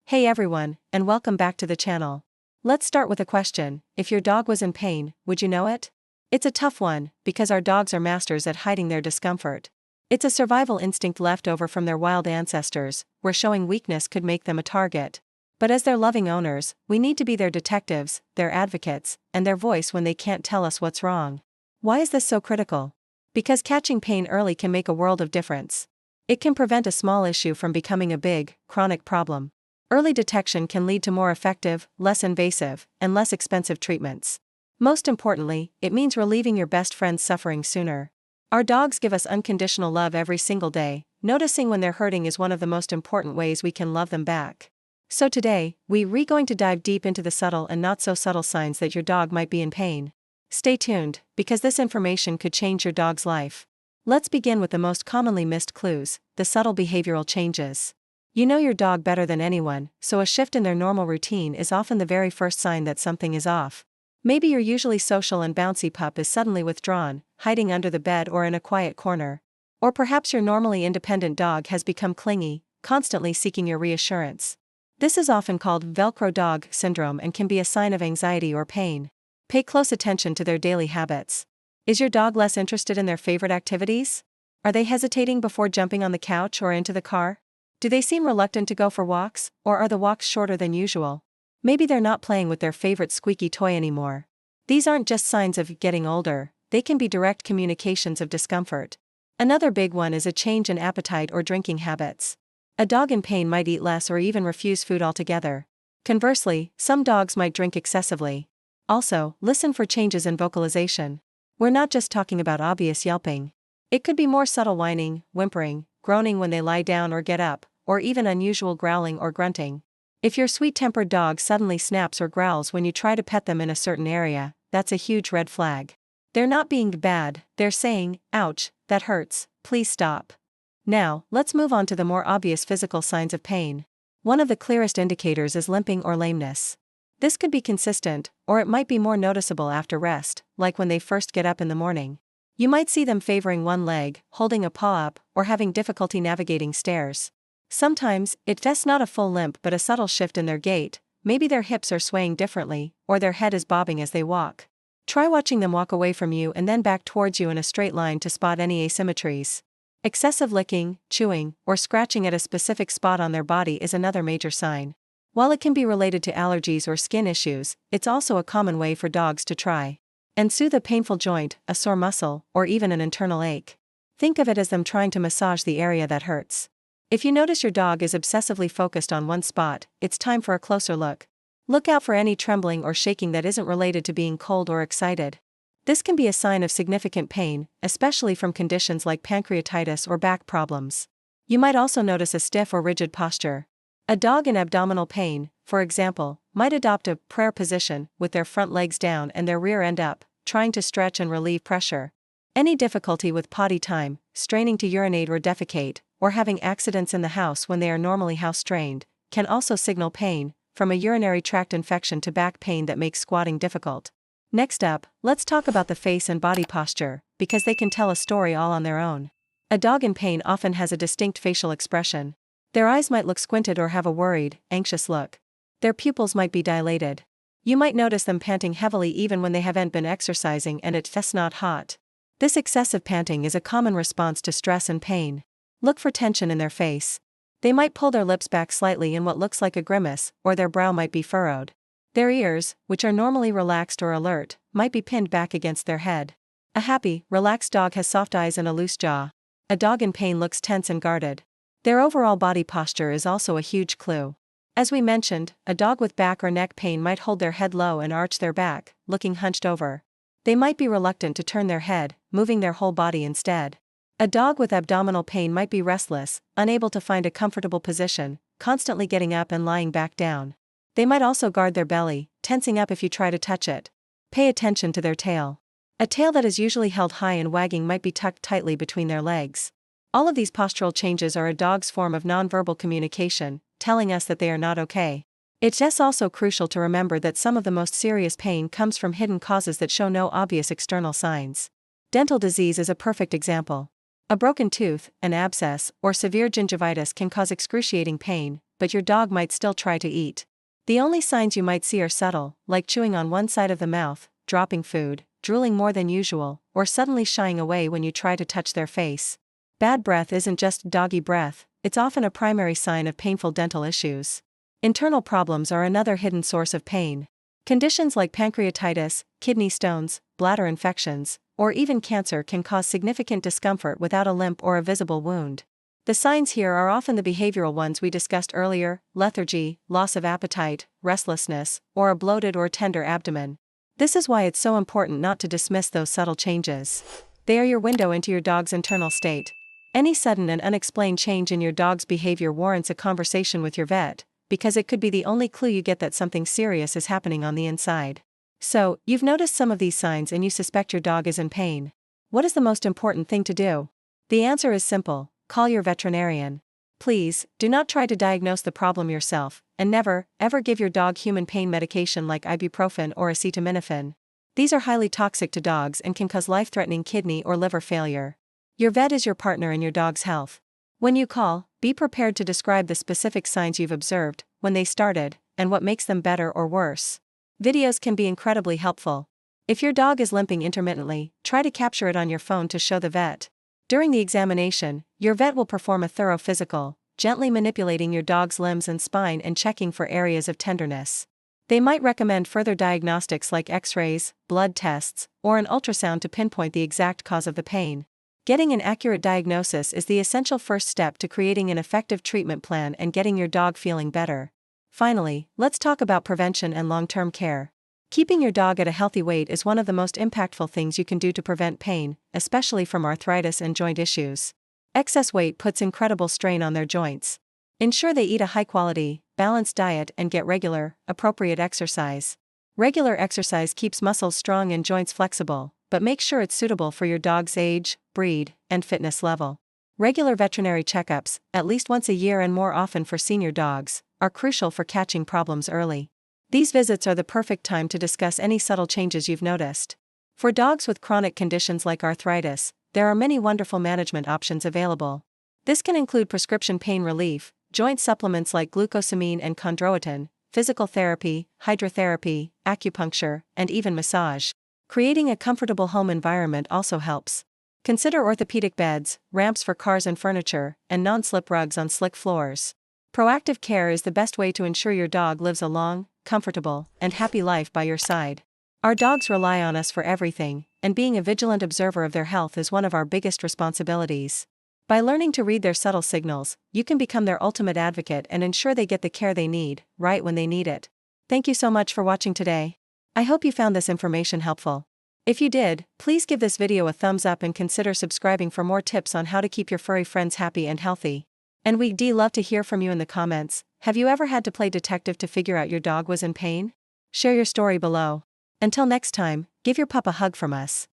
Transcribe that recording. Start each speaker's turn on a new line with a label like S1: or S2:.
S1: Hey everyone, and welcome back to the channel. Let's start with a question: if your dog was in pain, would you know it? It's a tough one, because our dogs are masters at hiding their discomfort. It's a survival instinct left over from their wild ancestors, where showing weakness could make them a target. But as their loving owners, we need to be their detectives, their advocates, and their voice when they can't tell us what's wrong. Why is this so critical? Because catching pain early can make a world of difference. It can prevent a small issue from becoming a big, chronic problem. Early detection can lead to more effective, less invasive, and less expensive treatments. Most importantly, it means relieving your best friend's suffering sooner. Our dogs give us unconditional love every single day. Noticing when they're hurting is one of the most important ways we can love them back. So today, we're going to dive deep into the subtle and not so subtle signs that your dog might be in pain. Stay tuned, because this information could change your dog's life. Let's begin with the most commonly missed clues: the subtle behavioral changes. You know your dog better than anyone, so a shift in their normal routine is often the very first sign that something is off. Maybe your usually social and bouncy pup is suddenly withdrawn, hiding under the bed or in a quiet corner. Or perhaps your normally independent dog has become clingy, constantly seeking your reassurance. This is often called Velcro dog syndrome and can be a sign of anxiety or pain. Pay close attention to their daily habits. Is your dog less interested in their favorite activities? Are they hesitating before jumping on the couch or into the car? Do they seem reluctant to go for walks, or are the walks shorter than usual? Maybe they're not playing with their favorite squeaky toy anymore. These aren't just signs of getting older, they can be direct communications of discomfort. Another big one is a change in appetite or drinking habits. A dog in pain might eat less or even refuse food altogether. Conversely, some dogs might drink excessively. Also, listen for changes in vocalization. We're not just talking about obvious yelping. It could be more subtle whining, whimpering, groaning when they lie down or get up, or even unusual growling or grunting. If your sweet-tempered dog suddenly snaps or growls when you try to pet them in a certain area, that's a huge red flag. They're not being bad, they're saying, "Ouch, that hurts, please stop." Now, let's move on to the more obvious physical signs of pain. One of the clearest indicators is limping or lameness. This could be consistent, or it might be more noticeable after rest, like when they first get up in the morning. You might see them favoring one leg, holding a paw up, or having difficulty navigating stairs. Sometimes, it's just not a full limp but a subtle shift in their gait. Maybe their hips are swaying differently, or their head is bobbing as they walk. Try watching them walk away from you and then back towards you in a straight line to spot any asymmetries. Excessive licking, chewing, or scratching at a specific spot on their body is another major sign. While it can be related to allergies or skin issues, it's also a common way for dogs to try and soothe a painful joint, a sore muscle, or even an internal ache. Think of it as them trying to massage the area that hurts. If you notice your dog is obsessively focused on one spot, it's time for a closer look. Look out for any trembling or shaking that isn't related to being cold or excited. This can be a sign of significant pain, especially from conditions like pancreatitis or back problems. You might also notice a stiff or rigid posture. A dog in abdominal pain, for example, might adopt a prayer position with their front legs down and their rear end up, trying to stretch and relieve pressure. Any difficulty with potty time, straining to urinate or defecate, or having accidents in the house when they are normally house-trained, can also signal pain, from a urinary tract infection to back pain that makes squatting difficult. Next up, let's talk about the face and body posture, because they can tell a story all on their own. A dog in pain often has a distinct facial expression. Their eyes might look squinted or have a worried, anxious look. Their pupils might be dilated. You might notice them panting heavily even when they haven't been exercising and it's just not hot. This excessive panting is a common response to stress and pain. Look for tension in their face. They might pull their lips back slightly in what looks like a grimace, or their brow might be furrowed. Their ears, which are normally relaxed or alert, might be pinned back against their head. A happy, relaxed dog has soft eyes and a loose jaw. A dog in pain looks tense and guarded. Their overall body posture is also a huge clue. As we mentioned, a dog with back or neck pain might hold their head low and arch their back, looking hunched over. They might be reluctant to turn their head, moving their whole body instead. A dog with abdominal pain might be restless, unable to find a comfortable position, constantly getting up and lying back down. They might also guard their belly, tensing up if you try to touch it. Pay attention to their tail. A tail that is usually held high and wagging might be tucked tightly between their legs. All of these postural changes are a dog's form of nonverbal communication, telling us that they are not okay. It's just also crucial to remember that some of the most serious pain comes from hidden causes that show no obvious external signs. Dental disease is a perfect example. A broken tooth, an abscess, or severe gingivitis can cause excruciating pain, but but your dog might still try to eat. The only signs you might see are subtle, like chewing on one side of the mouth, dropping food, drooling more than usual, or suddenly shying away when you try to touch their face. Bad breath isn't just doggy breath, it's often a primary sign of painful dental issues. Internal problems are another hidden source of pain. Conditions like pancreatitis, kidney stones, bladder infections, or even cancer can cause significant discomfort without a limp or a visible wound. The signs here are often the behavioral ones we discussed earlier: lethargy, loss of appetite, restlessness, or a bloated or tender abdomen. This is why it's so important not to dismiss those subtle changes. They are your window into your dog's internal state. Any sudden and unexplained change in your dog's behavior warrants a conversation with your vet, because it could be the only clue you get that something serious is happening on the inside. So, you've noticed some of these signs and you suspect your dog is in pain. What is the most important thing to do? The answer is simple: call your veterinarian. Please, do not try to diagnose the problem yourself, and never, ever give your dog human pain medication like ibuprofen or acetaminophen. These are highly toxic to dogs and can cause life-threatening kidney or liver failure. Your vet is your partner in your dog's health. When you call, be prepared to describe the specific signs you've observed, when they started, and what makes them better or worse. Videos can be incredibly helpful. If your dog is limping intermittently, try to capture it on your phone to show the vet. During the examination, your vet will perform a thorough physical, gently manipulating your dog's limbs and spine and checking for areas of tenderness. They might recommend further diagnostics like X-rays, blood tests, or an ultrasound to pinpoint the exact cause of the pain. Getting an accurate diagnosis is the essential first step to creating an effective treatment plan and getting your dog feeling better. Finally, let's talk about prevention and long-term care. Keeping your dog at a healthy weight is one of the most impactful things you can do to prevent pain, especially from arthritis and joint issues. Excess weight puts incredible strain on their joints. Ensure they eat a high-quality, balanced diet and get regular, appropriate exercise. Regular exercise keeps muscles strong and joints flexible, but make sure it's suitable for your dog's age, breed, and fitness level. Regular veterinary checkups, at least once a year and more often for senior dogs, are crucial for catching problems early. These visits are the perfect time to discuss any subtle changes you've noticed. For dogs with chronic conditions like arthritis, there are many wonderful management options available. This can include prescription pain relief, joint supplements like glucosamine and chondroitin, physical therapy, hydrotherapy, acupuncture, and even massage. Creating a comfortable home environment also helps. Consider orthopedic beds, ramps for cars and furniture, and non-slip rugs on slick floors. Proactive care is the best way to ensure your dog lives a long, comfortable, and happy life by your side. Our dogs rely on us for everything, and being a vigilant observer of their health is one of our biggest responsibilities. By learning to read their subtle signals, you can become their ultimate advocate and ensure they get the care they need, right when they need it. Thank you so much for watching today. I hope you found this information helpful. If you did, please give this video a thumbs up and consider subscribing for more tips on how to keep your furry friends happy and healthy. And we'd love to hear from you in the comments. Have you ever had to play detective to figure out your dog was in pain? Share your story below. Until next time, give your pup a hug from us.